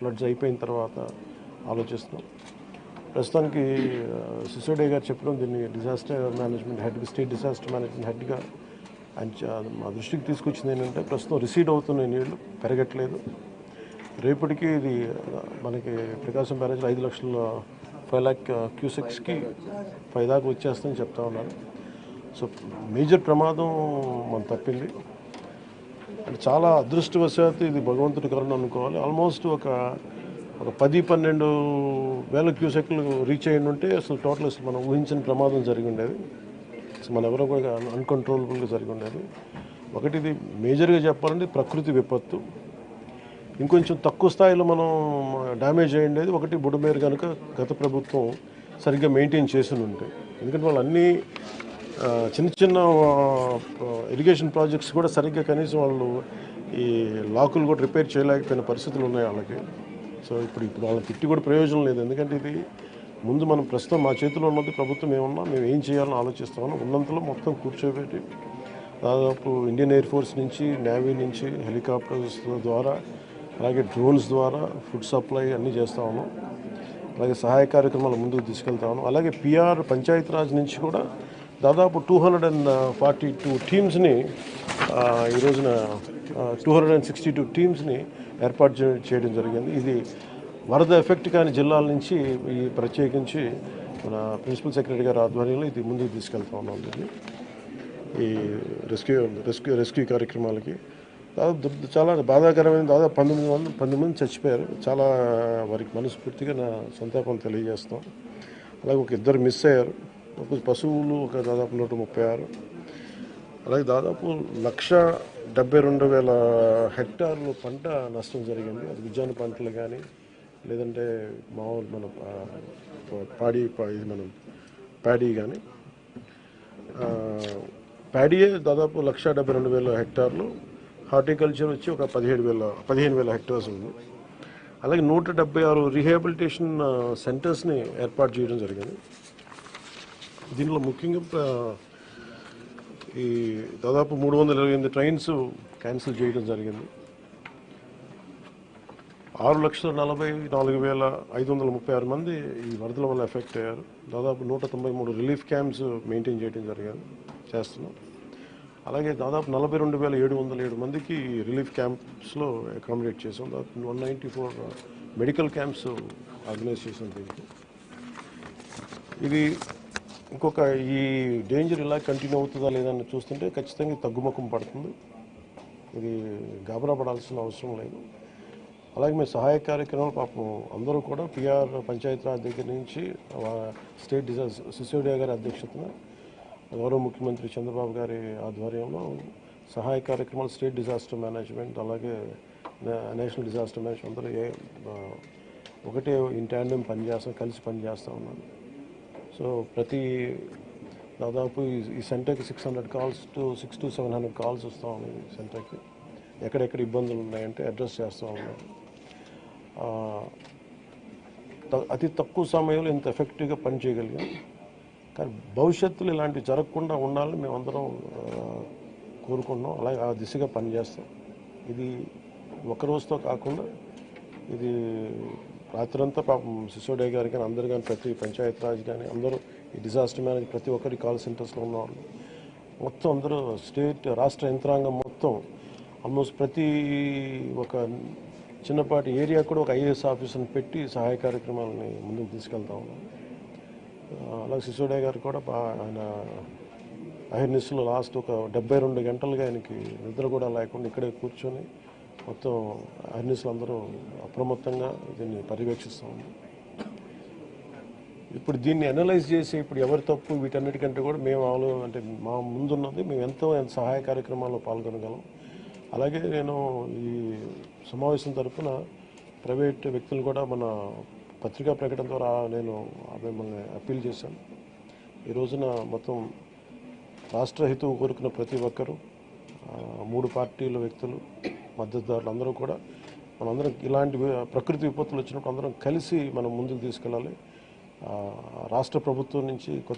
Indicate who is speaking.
Speaker 1: Floods అయిపోయిన తర్వాత ఆలోచిస్తున్నాం. ప్రస్తుతానికి సిసోడియా గారు చెప్పడం దీన్ని disaster management head, state disaster management హెడ్గా మా దృష్టికి తీసుకొచ్చింది ఏంటంటే ప్రస్తుతం రిసీడ్ అవుతున్న నీళ్లు పెరగట్లేదు. రేపటికి ఇది మనకి ప్రకాశం బ్యారేజ్ 5 లక్షల 5 lakh క్యూసెక్స్కి 5 దాకా వచ్చేస్తుందని చెప్తా ఉన్నారు. సో మేజర్ ప్రమాదం మనం తప్పింది. అంటే చాలా అదృష్టవశాత్తు ఇది భగవంతుడి కరుణ అనుకోవాలి. ఆల్మోస్ట్ ఒక 10-12 వేల క్యూసెక్లు రీచ్ అయ్యి ఉంటే అసలు టోటల్ అసలు మనం ఊహించిన ప్రమాదం జరిగి ఉండేది. అసలు మన ఎవరో కూడా అన్కంట్రోలబుల్గా జరిగి ఉండేది. ఒకటి ఇది మేజర్గా చెప్పాలంటే ప్రకృతి విపత్తు. ఇంకొంచెం తక్కువ స్థాయిలో మనం డ్యామేజ్ అయ్యేది ఒకటి బుడమేరు కనుక గత ప్రభుత్వం సరిగ్గా మెయింటైన్ చేసి ఉంటాయి. ఎందుకంటే వాళ్ళు అన్నీ చిన్న చిన్న ఇరిగేషన్ ప్రాజెక్ట్స్ కూడా సరిగ్గా కనీసం వాళ్ళు ఈ లాకులు కూడా రిపేర్ చేయలేకపోయిన పరిస్థితులు ఉన్నాయి వాళ్ళకి. సో ఇప్పుడు వాళ్ళని తిట్టి కూడా ప్రయోజనం లేదు. ఎందుకంటే ఇది ముందు మనం ప్రస్తుతం మా చేతిలో ఉన్నది ప్రభుత్వం ఏమన్నా మేము ఏం చేయాలని ఆలోచిస్తామని ఉన్నంతలో మొత్తం కూర్చోబెట్టి దాదాపు ఇండియన్ ఎయిర్ ఫోర్స్ నుంచి, నేవీ నుంచి, హెలికాప్టర్స్ ద్వారా, అలాగే డ్రోన్స్ ద్వారా ఫుడ్ సప్లై అన్నీ చేస్తూ ఉన్నాం. అలాగే సహాయ కార్యక్రమాలు ముందుకు తీసుకెళ్తా ఉన్నాం. అలాగే పిఆర్ పంచాయతీరాజ్ నుంచి కూడా దాదాపు 242 టీమ్స్ని ఈ రోజున 262 టీమ్స్ని ఏర్పాటు చేయడం జరిగింది. ఇది వరద ఎఫెక్ట్ కాని జిల్లాల నుంచి ఈ ప్రత్యేకించి మన ప్రిన్సిపల్ సెక్రటరీ గారి ఆధ్వర్యంలో ఇది ముందుకు తీసుకెళ్తా ఉన్నాం. ఈ రెస్క్యూ కార్యక్రమాలకి చాలా బాధాకరమైన దాదాపు 19 మంది చచ్చిపోయారు. చాలా వారికి మనస్ఫూర్తిగా నా సంతాపం తెలియజేస్తాం. అలాగే ఒక 2 మిస్ అయ్యారు. ఒక పశువులు దాదాపు 136. అలాగే దాదాపు 1,72,000 హెక్టార్లు పంట నష్టం జరిగింది. అది ఉద్యాన పంటలు కానీ లేదంటే మామూలు మన ప్యాడీ కానీ ప్యాడీయే దాదాపు 1,72,000 హెక్టార్లు. హార్టికల్చర్ వచ్చి ఒక 15,000 హెక్టార్స్ ఉంది. అలాగే 176 రీహాబిలిటేషన్ సెంటర్స్ని ఏర్పాటు చేయడం జరిగింది. దీనిలో ముఖ్యంగా ఈ దాదాపు 328 ట్రైన్స్ క్యాన్సిల్ చేయడం జరిగింది. 6,44,536 మంది ఈ వరదల వల్ల ఎఫెక్ట్ అయ్యారు. దాదాపు 193 రిలీఫ్ క్యాంప్స్ మెయింటైన్ చేయడం చేస్తున్నాం. అలాగే దాదాపు 42,707 మందికి రిలీఫ్ క్యాంప్స్లో అకామిడేట్ చేసాం. దాదాపు 194 మెడికల్ క్యాంప్స్ ఆర్గనైజ్ చేసాం. దీనికి ఇది ఇంకొక ఈ డేంజర్ ఇలా కంటిన్యూ అవుతుందా లేదని చూస్తుంటే ఖచ్చితంగా తగ్గుముఖం పడుతుంది. ఇది గాబరా పడాల్సిన అవసరం లేదు. అలాగే మేము సహాయ కార్యక్రమాలు పాపం అందరూ కూడా పిఆర్ పంచాయతీరాజ్ దగ్గర నుంచి స్టేట్ సిసోడియా గారి అధ్యక్షతన గౌరవ ముఖ్యమంత్రి చంద్రబాబు గారి ఆధ్వర్యంలో సహాయ కార్యక్రమాలు స్టేట్ డిజాస్టర్ మేనేజ్మెంట్ అలాగే నేషనల్ డిజాస్టర్ మేనేజ్మెంట్ అందరూ ఒకటే ఇన్ ట్యాండెం కలిసి పనిచేస్తూ ఉన్నాను. సో ప్రతి దాదాపు ఈ సెంటర్కి 600 to 700 కాల్స్ వస్తూ ఉన్నాయి. ఈ సెంటర్కి ఎక్కడెక్కడ ఇబ్బందులు ఉన్నాయంటే అడ్రస్ చేస్తూ ఉన్నాం. అతి తక్కువ సమయంలో ఇంత ఎఫెక్టివ్గా పనిచేయగలిగాం. కానీ భవిష్యత్తులో ఇలాంటివి జరగకుండా ఉండాలని మేమందరం కోరుకుంటున్నాం. అలాగే ఆ దిశగా పనిచేస్తాం. ఇది ఒక్కరోజుతో కాకుండా ఇది రాత్రంతా పాపం సిసోడియా గారు కానీ అందరు కానీ ప్రతి పంచాయతీరాజ్ కానీ అందరూ ఈ డిజాస్టర్ మేనేజ్ ప్రతి ఒక్కరి కాల్ సెంటర్స్లో ఉన్నవాళ్ళు మొత్తం అందరూ రాష్ట్ర యంత్రాంగం మొత్తం ఆల్మోస్ట్ ప్రతి ఒక చిన్నపాటి ఏరియా కూడా ఒక ఐఏఎస్ ఆఫీసర్ని పెట్టి సహాయ కార్యక్రమాలని ముందుకు తీసుకెళ్తా ఉన్నాం. అలాగే సిసోడియా గారు కూడా ఆయన అహిర్నిస్లో లాస్ట్ ఒక 72 గంటలుగా ఆయనకి నిద్ర కూడా లేకుండా ఇక్కడే కూర్చొని మొత్తం అహిర్నిస్లు అందరూ అప్రమత్తంగా దీన్ని పర్యవేక్షిస్తూ ఉన్నాం. ఇప్పుడు దీన్ని అనలైజ్ చేసి ఇప్పుడు ఎవరి తప్పు వీటన్నిటికంటే కూడా మేము అంటే మా ముందున్నది మేము ఎంత సహాయ కార్యక్రమాల్లో పాల్గొనగలం. అలాగే నేను ఈ సమావేశం తరఫున ప్రైవేట్ వ్యక్తులు కూడా మన పత్రికా ప్రకటన ద్వారా నేను మిమ్మల్ని అప్పీల్ చేశాను. ఈ రోజున మొత్తం రాష్ట్ర హితువు కోరుకున్న ప్రతి ఒక్కరూ 3 పార్టీల వ్యక్తులు మద్దతుదారులు అందరూ కూడా మనందరం ఇలాంటి ప్రకృతి విపత్తులు వచ్చినప్పుడు అందరం కలిసి మనం ముందుకు తీసుకెళ్ళాలి. రాష్ట్ర ప్రభుత్వం నుంచి